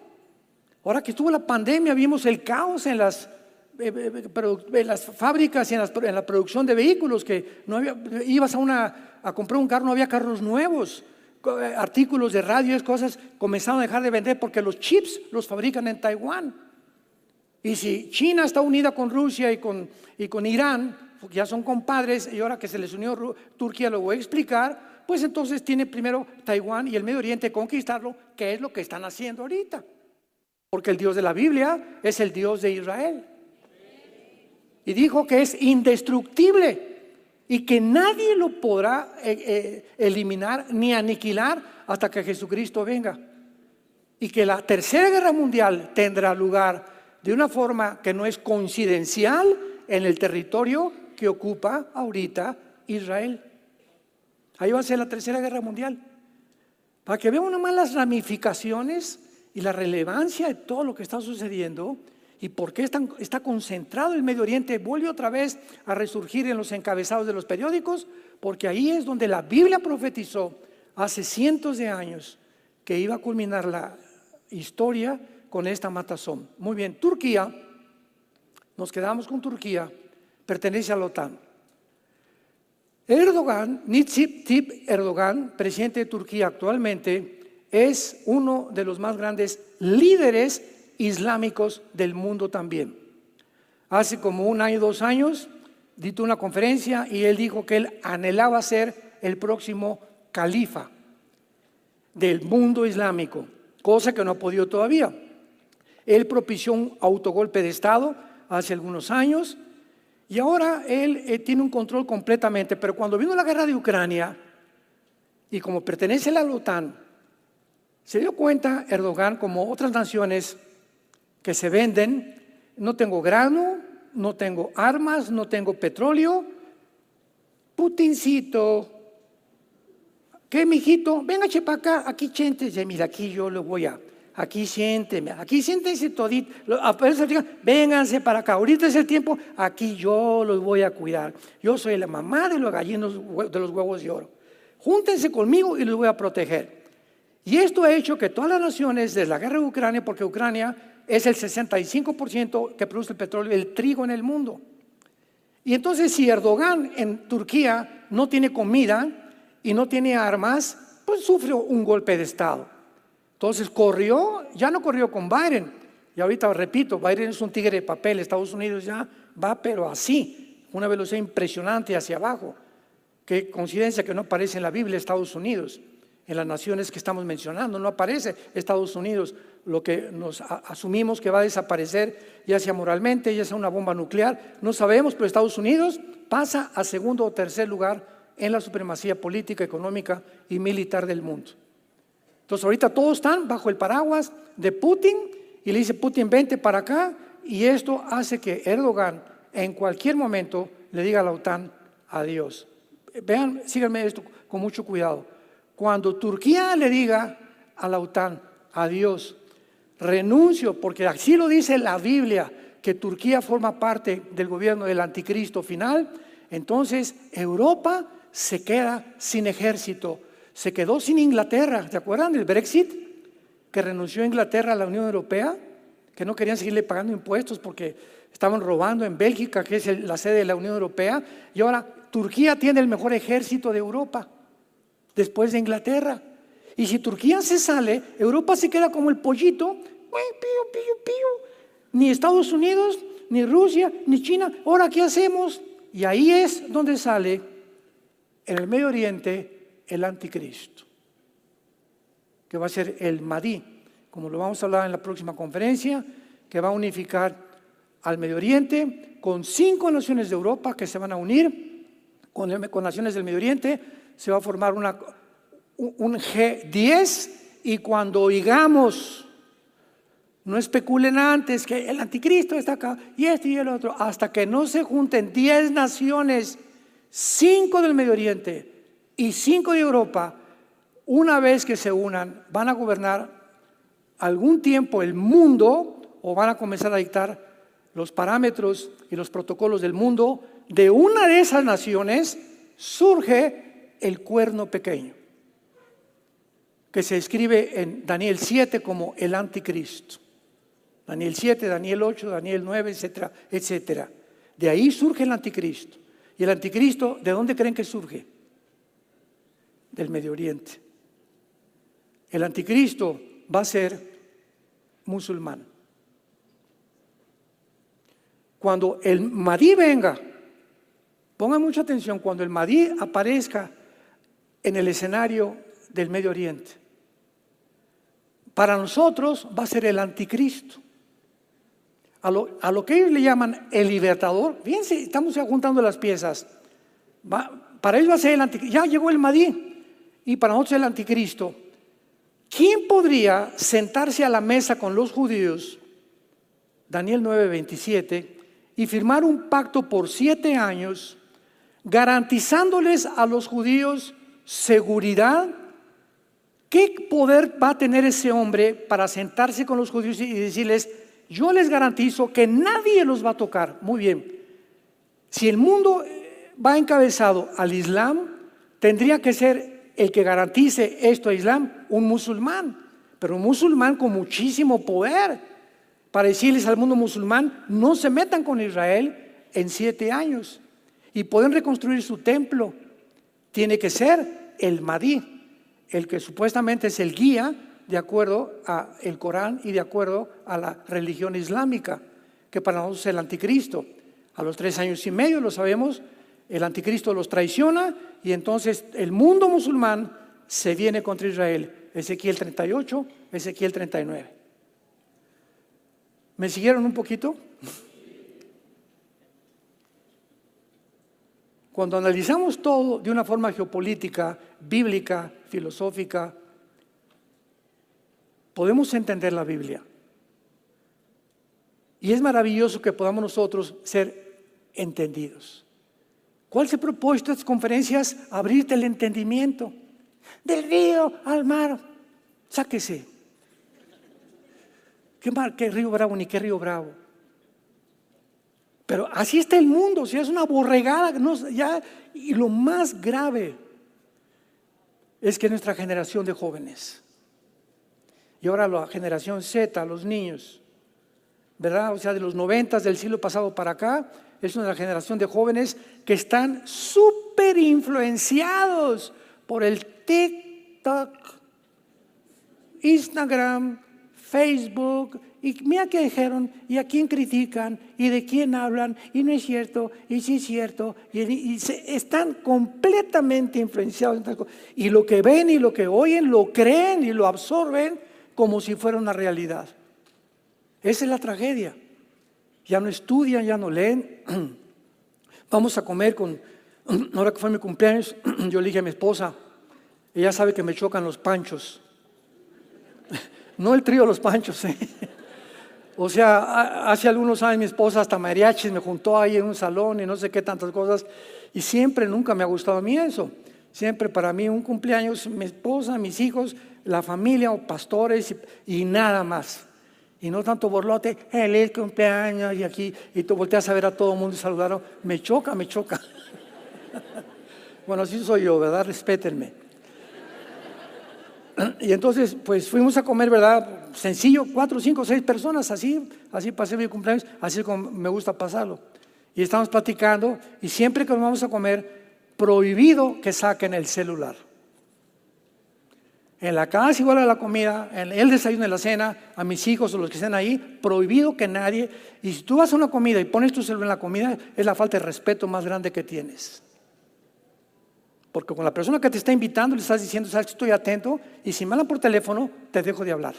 Ahora que estuvo la pandemia, vimos el caos en las fábricas y en la producción de vehículos, que no había, ibas a comprar un carro, no había carros nuevos, artículos de radio, cosas comenzaron a dejar de vender porque los chips los fabrican en Taiwán. Y si China está unida con Rusia y con Irán, porque ya son compadres, y ahora que se les unió Turquía, lo voy a explicar, pues entonces tiene primero Taiwán y el Medio Oriente conquistarlo, que es lo que están haciendo ahorita, porque el Dios de la Biblia es el Dios de Israel. Y dijo que es indestructible y que nadie lo podrá eliminar ni aniquilar hasta que Jesucristo venga. Y que la tercera guerra mundial tendrá lugar de una forma que no es coincidencial en el territorio que ocupa ahorita Israel. Ahí va a ser la tercera guerra mundial. Para que vean nomás las ramificaciones y la relevancia de todo lo que está sucediendo. ¿Y por qué está concentrado el Medio Oriente? Vuelve otra vez a resurgir en los encabezados de los periódicos, porque ahí es donde la Biblia profetizó hace cientos de años que iba a culminar la historia con esta matazón. Muy bien, Turquía, nos quedamos con Turquía, pertenece a la OTAN. Erdogan, Recep Tayyip Erdogan, presidente de Turquía actualmente, es uno de los más grandes líderes islámicos del mundo también. Hace como 1 año, 2 años, dictó una conferencia y él dijo que él anhelaba ser el próximo califa del mundo islámico, cosa que no ha podido todavía. Él propició un autogolpe de Estado hace algunos años y ahora él tiene un control completamente, pero cuando vino la guerra de Ucrania y como pertenece a la OTAN, se dio cuenta Erdogan, como otras naciones que se venden, no tengo grano, no tengo armas, no tengo petróleo. Putincito, ¿qué, mijito? Venga, para acá, aquí siéntese, mira, aquí yo lo voy aquí siénteme, aquí siéntese todito, vénganse para acá, ahorita es el tiempo, aquí yo los voy a cuidar. Yo soy la mamá de los gallinos de los huevos de oro. Júntense conmigo y los voy a proteger. Y esto ha hecho que todas las naciones, desde la guerra de Ucrania, porque Ucrania es el 65% que produce el petróleo, el trigo en el mundo. Y entonces si Erdogan en Turquía no tiene comida y no tiene armas, pues sufrió un golpe de Estado. Entonces ya no corrió con Biden. Y ahorita repito, Biden es un tigre de papel, Estados Unidos ya va pero así, una velocidad impresionante hacia abajo. Qué coincidencia que no aparece en la Biblia Estados Unidos. En las naciones que estamos mencionando no aparece Estados Unidos, lo que nos asumimos que va a desaparecer, ya sea moralmente, ya sea una bomba nuclear, no sabemos, pero Estados Unidos pasa a segundo o tercer lugar en la supremacía política, económica y militar del mundo. Entonces ahorita todos están bajo el paraguas de Putin y le dice Putin vente para acá, y esto hace que Erdogan en cualquier momento le diga a la OTAN adiós. Vean, síganme esto con mucho cuidado. Cuando Turquía le diga a la OTAN, adiós, renuncio, porque así lo dice la Biblia, que Turquía forma parte del gobierno del anticristo final, entonces Europa se queda sin ejército, se quedó sin Inglaterra, ¿se acuerdan del Brexit? que renunció a Inglaterra a la Unión Europea, que no querían seguirle pagando impuestos porque estaban robando en Bélgica, que es la sede de la Unión Europea, y ahora Turquía tiene el mejor ejército de Europa, después de Inglaterra. Y si Turquía se sale, Europa se queda como el pollito, pío, pío, pío. Ni Estados Unidos, ni Rusia, ni China. Ahora, ¿qué hacemos? Y ahí es donde sale en el Medio Oriente el anticristo, que va a ser el Mahdi, como lo vamos a hablar en la próxima conferencia, que va a unificar al Medio Oriente con 5 naciones de Europa que se van a unir con naciones del Medio Oriente. Se va a formar un G10, y cuando oigamos, no especulen antes que el anticristo está acá y este y el otro, hasta que no se junten 10 naciones, 5 del Medio Oriente y 5 de Europa. Una vez que se unan, van a gobernar algún tiempo el mundo, o van a comenzar a dictar los parámetros y los protocolos del mundo. De una de esas naciones surge el cuerno pequeño, que se escribe en Daniel 7 como el anticristo. Daniel 7, Daniel 8, Daniel 9, etcétera, etcétera. De ahí surge el anticristo. ¿Y el anticristo de dónde creen que surge? Del Medio Oriente. El anticristo va a ser musulmán. Cuando el Mahdi venga, pongan mucha atención, cuando el Mahdi aparezca en el escenario del Medio Oriente, para nosotros va a ser el anticristo. A lo que ellos le llaman el libertador, fíjense, estamos ya juntando las piezas. Para ellos va a ser el anticristo. Ya llegó el Mahdi y para nosotros el anticristo. ¿Quién podría sentarse a la mesa con los judíos, Daniel 9:27, y firmar un pacto por 7 años, garantizándoles a los judíos seguridad? ¿Qué poder va a tener ese hombre para sentarse con los judíos y decirles: yo les garantizo que nadie los va a tocar? Muy bien, si el mundo va encabezado al Islam, tendría que ser el que garantice esto a Islam un musulmán, pero un musulmán con muchísimo poder, para decirles al mundo musulmán: no se metan con Israel en 7 años, y pueden reconstruir su templo. Tiene que ser el Mahdi, el que supuestamente es el guía de acuerdo al Corán y de acuerdo a la religión islámica, que para nosotros es el anticristo. A los 3 años y medio, lo sabemos, el anticristo los traiciona y entonces el mundo musulmán se viene contra Israel. Ezequiel 38, Ezequiel 39. ¿Me siguieron un poquito? Cuando analizamos todo de una forma geopolítica, bíblica, filosófica, podemos entender la Biblia. Y es maravilloso que podamos nosotros ser entendidos. ¿Cuál se ha propuesto estas conferencias? Abrirte el entendimiento. Del río al mar, sáquese. ¿Qué mar? ¿Qué río Bravo? Ni qué río Bravo. Pero así está el mundo, o sea, es una borregada. Y lo más grave es que nuestra generación de jóvenes, y ahora la generación Z, los niños, ¿verdad? O sea, de los 90 del siglo pasado para acá, es una generación de jóvenes que están súper influenciados por el TikTok, Instagram, Facebook. Y mira qué dijeron, y a quién critican, y de quién hablan, y no es cierto, y sí es cierto, y están completamente influenciados. Y lo que ven y lo que oyen, lo creen y lo absorben como si fuera una realidad. Esa es la tragedia. Ya no estudian, ya no leen. Vamos a comer ahora que fue mi cumpleaños, yo le dije a mi esposa, ella sabe que me chocan los panchos. No el trío Los Panchos, O sea, hace algunos años mi esposa hasta mariachis me juntó ahí en un salón y no sé qué tantas cosas, y siempre, nunca me ha gustado a mí eso. Siempre para mí un cumpleaños, mi esposa, mis hijos, la familia o pastores y nada más. Y no tanto borlote, el cumpleaños y aquí, y tú volteas a ver a todo el mundo y saludaron. Me choca. Bueno, así soy yo, ¿verdad? Respétenme. Y entonces, pues fuimos a comer, ¿verdad? Sencillo, 4, 5, 6 personas, así pasé mi cumpleaños, así como me gusta pasarlo. Y estamos platicando, y siempre que nos vamos a comer, prohibido que saquen el celular. En la casa, igual a la comida, en el desayuno, en la cena, a mis hijos o los que estén ahí, prohibido que nadie. Y si tú vas a una comida y pones tu celular en la comida, es la falta de respeto más grande que tienes. Porque con la persona que te está invitando le estás diciendo, sabes, estoy atento, y si me hablan por teléfono, te dejo de hablar.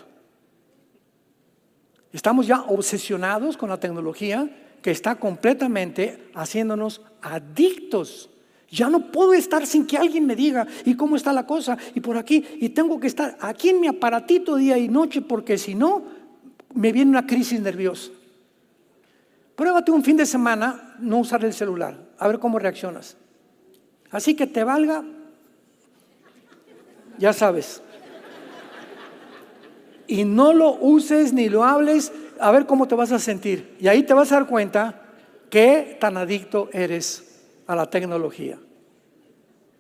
Estamos ya obsesionados con la tecnología que está completamente haciéndonos adictos. Ya no puedo estar sin que alguien me diga, ¿y cómo está la cosa? Y por aquí, y tengo que estar aquí en mi aparatito día y noche, porque si no, me viene una crisis nerviosa. Pruébate un fin de semana no usar el celular, a ver cómo reaccionas. Así que te valga, ya sabes. Y no lo uses ni lo hables, a ver cómo te vas a sentir. Y ahí te vas a dar cuenta qué tan adicto eres a la tecnología.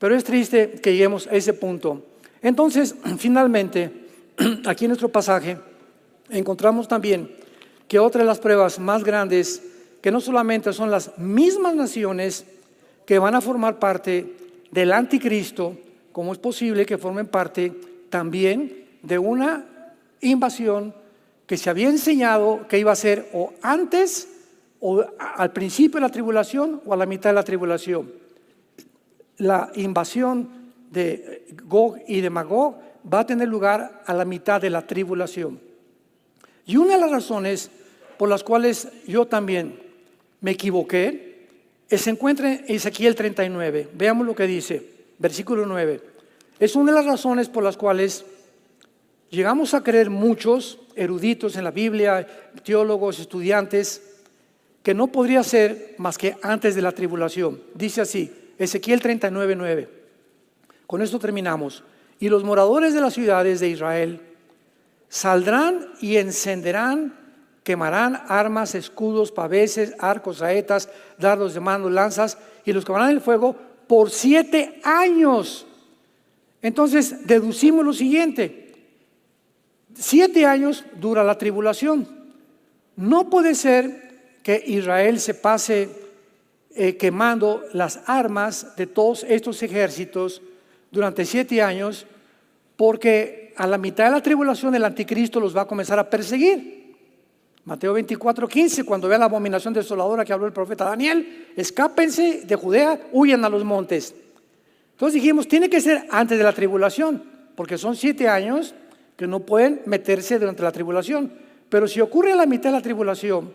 Pero es triste que lleguemos a ese punto. Entonces, finalmente, aquí en nuestro pasaje, encontramos también que otra de las pruebas más grandes, que no solamente son las mismas naciones que van a formar parte del anticristo, como es posible que formen parte también de una invasión que se había enseñado que iba a ser o antes o al principio de la tribulación o a la mitad de la tribulación. La invasión de Gog y de Magog va a tener lugar a la mitad de la tribulación. Y una de las razones por las cuales yo también me equivoqué se encuentra en Ezequiel 39. Veamos lo que dice, versículo 9. Es una de las razones por las cuales llegamos a creer muchos eruditos en la Biblia, teólogos, estudiantes, que no podría ser más que antes de la tribulación. Dice así, Ezequiel 39, 9. Con esto terminamos. Y los moradores de las ciudades de Israel saldrán y encenderán, quemarán armas, escudos, paveses, arcos, saetas, dardos de mano, lanzas, y los quemarán en el fuego por 7 años. Entonces deducimos lo siguiente: 7 años dura la tribulación. No puede ser que Israel se pase quemando las armas de todos estos ejércitos durante 7 años, porque a la mitad de la tribulación el anticristo los va a comenzar a perseguir. Mateo 24, 15, cuando vean la abominación desoladora que habló el profeta Daniel, escápense de Judea, huyan a los montes. Entonces dijimos, tiene que ser antes de la tribulación, porque son 7 años que no pueden meterse durante la tribulación. Pero si ocurre a la mitad de la tribulación,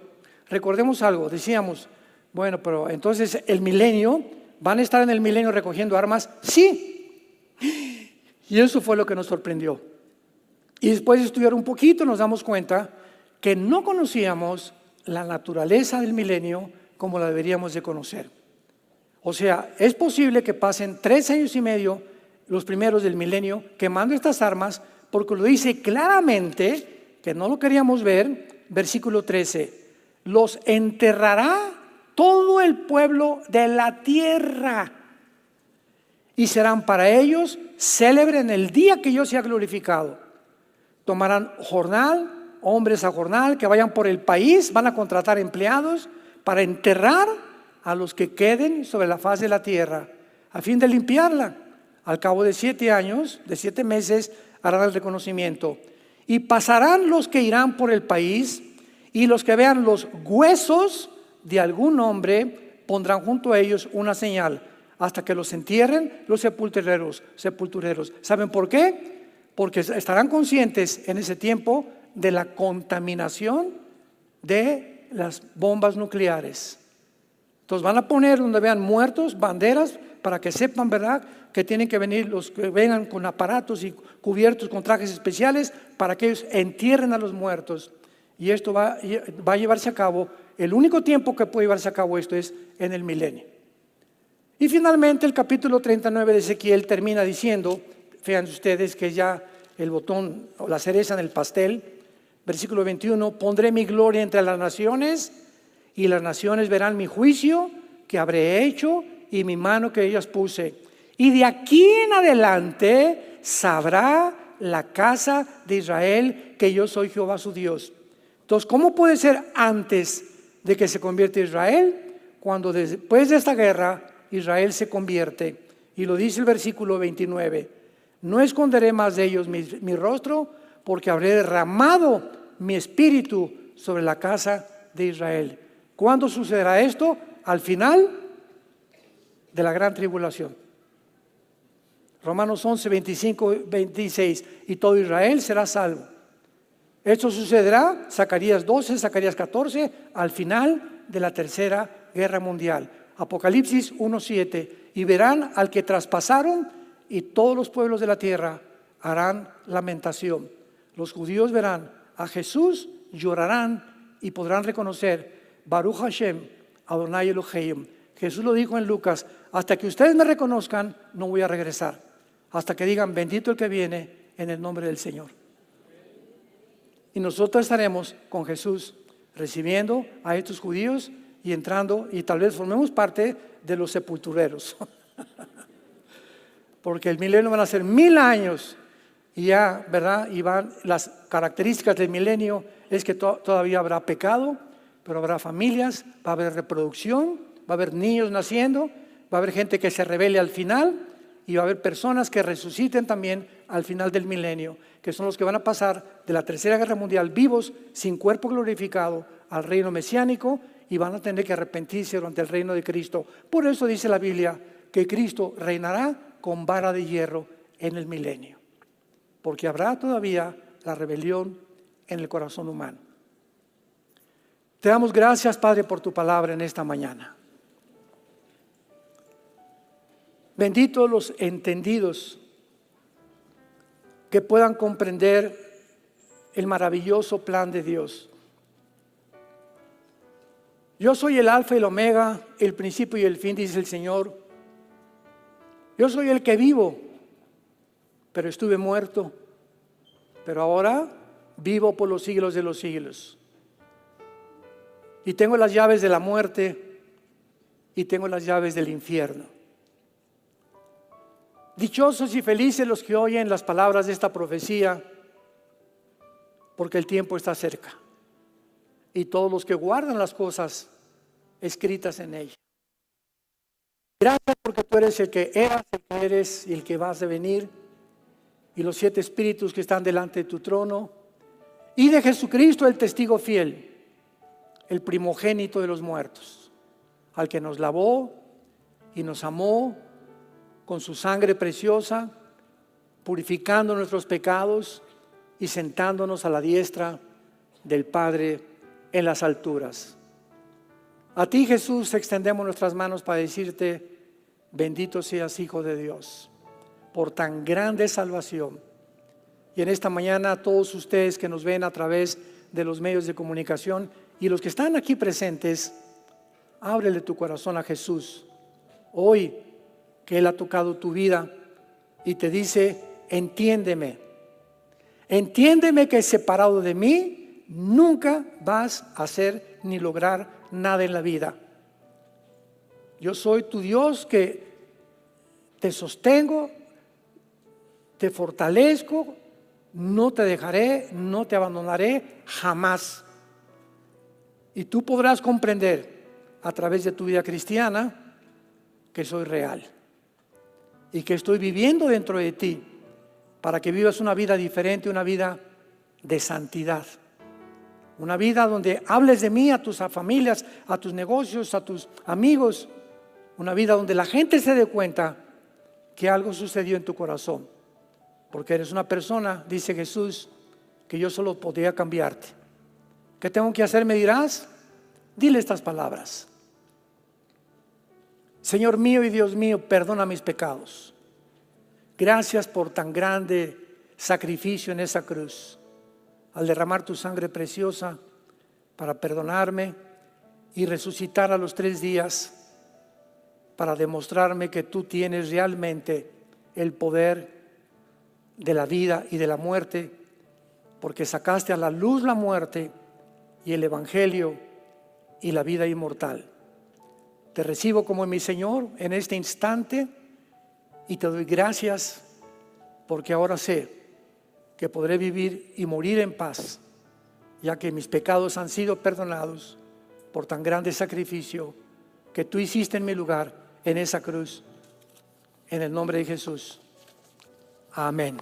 recordemos algo, decíamos, bueno, pero entonces el milenio, ¿van a estar en el milenio recogiendo armas? Sí. Y eso fue lo que nos sorprendió. Y después de estudiar un poquito nos damos cuenta que no conocíamos la naturaleza del milenio como la deberíamos de conocer. O sea, es posible que pasen 3 años y medio, los primeros del milenio, quemando estas armas, porque lo dice claramente, que no lo queríamos ver, versículo 13, los enterrará todo el pueblo de la tierra y serán para ellos célebres en el día que yo sea glorificado. Tomarán jornal, hombres a jornal, que vayan por el país, van a contratar empleados para enterrar a los que queden sobre la faz de la tierra, a fin de limpiarla. Al cabo de 7 años, de 7 meses, harán el reconocimiento. Y pasarán los que irán por el país, y los que vean los huesos de algún hombre, pondrán junto a ellos una señal, hasta que los entierren los sepultureros. ¿Saben por qué? Porque estarán conscientes en ese tiempo de la contaminación de las bombas nucleares. Entonces van a poner donde vean muertos, banderas, para que sepan, ¿verdad?, que tienen que venir los que vengan con aparatos y cubiertos con trajes especiales para que ellos entierren a los muertos. Y esto va a llevarse a cabo, el único tiempo que puede llevarse a cabo esto es en el milenio. Y finalmente el capítulo 39 de Ezequiel termina diciendo, fíjense ustedes que ya el botón o la cereza en el pastel, versículo 21, pondré mi gloria entre las naciones y las naciones verán mi juicio que habré hecho y mi mano que ellas puse. Y de aquí en adelante sabrá la casa de Israel, que yo soy Jehová su Dios. Entonces, ¿cómo puede ser antes de que se convierta Israel? Cuando después de esta guerra Israel se convierte. Y lo dice el versículo 29. No esconderé más de ellos mi rostro, porque habré derramado mi espíritu sobre la casa de Israel. ¿Cuándo sucederá esto? Al final de la gran tribulación. Romanos 11, 25, 26. Y todo Israel será salvo. Esto sucederá, Zacarías 12, Zacarías 14, al final de la tercera guerra mundial. Apocalipsis 1, 7. Y verán al que traspasaron, y todos los pueblos de la tierra harán lamentación. Los judíos verán a Jesús, llorarán y podrán reconocer Baruch Hashem, Adonai Elohim. Jesús lo dijo en Lucas: hasta que ustedes me reconozcan, no voy a regresar. Hasta que digan: bendito el que viene en el nombre del Señor. Y nosotros estaremos con Jesús recibiendo a estos judíos y entrando, y tal vez formemos parte de los sepultureros. Porque el milenio van a ser 1000 años y ya, ¿verdad? Y van, las características del milenio es que todavía habrá pecado, pero habrá familias, va a haber reproducción, va a haber niños naciendo, va a haber gente que se rebele al final, y va a haber personas que resuciten también al final del milenio, que son los que van a pasar de la tercera guerra mundial vivos, sin cuerpo glorificado, al reino mesiánico, y van a tener que arrepentirse durante el reino de Cristo. Por eso dice la Biblia que Cristo reinará con vara de hierro en el milenio, porque habrá todavía la rebelión en el corazón humano. Te damos gracias, Padre, por tu palabra en esta mañana. Benditos los entendidos que puedan comprender el maravilloso plan de Dios. Yo soy el alfa y el omega, el principio y el fin, dice el Señor. Yo soy el que vivo, pero estuve muerto, pero ahora vivo por los siglos de los siglos. Y tengo las llaves de la muerte y tengo las llaves del infierno. Dichosos y felices los que oyen las palabras de esta profecía, porque el tiempo está cerca. Y todos los que guardan las cosas escritas en ella. Gracias porque tú eres el que eras, el que eres y el que vas a venir. Y los 7 espíritus que están delante de tu trono. Y de Jesucristo, el testigo fiel, el primogénito de los muertos, al que nos lavó y nos amó con su sangre preciosa, purificando nuestros pecados y sentándonos a la diestra del Padre en las alturas. A ti, Jesús, extendemos nuestras manos para decirte: bendito seas, Hijo de Dios, por tan grande salvación. Y en esta mañana, todos ustedes que nos ven a través de los medios de comunicación y los que están aquí presentes, ábrele tu corazón a Jesús hoy, que Él ha tocado tu vida y te dice: entiéndeme, entiéndeme que separado de mí nunca vas a hacer ni lograr nada en la vida. Yo soy tu Dios que te sostengo, te fortalezco, no te dejaré, no te abandonaré jamás. Y tú podrás comprender a través de tu vida cristiana que soy real y que estoy viviendo dentro de ti para que vivas una vida diferente, una vida de santidad. Una vida donde hables de mí a tus familias, a tus negocios, a tus amigos. Una vida donde la gente se dé cuenta que algo sucedió en tu corazón. Porque eres una persona, dice Jesús, que yo solo podría cambiarte. ¿Qué tengo que hacer? Me dirás. Dile estas palabras: Señor mío y Dios mío, perdona mis pecados. Gracias por tan grande sacrificio en esa cruz, al derramar tu sangre preciosa para perdonarme y resucitar a los 3 días para demostrarme que tú tienes realmente el poder de la vida y de la muerte, porque sacaste a la luz la muerte y el evangelio y la vida inmortal. Te recibo como mi Señor en este instante y te doy gracias porque ahora sé que podré vivir y morir en paz, ya que mis pecados han sido perdonados por tan grande sacrificio que tú hiciste en mi lugar en esa cruz. En el nombre de Jesús. Amén.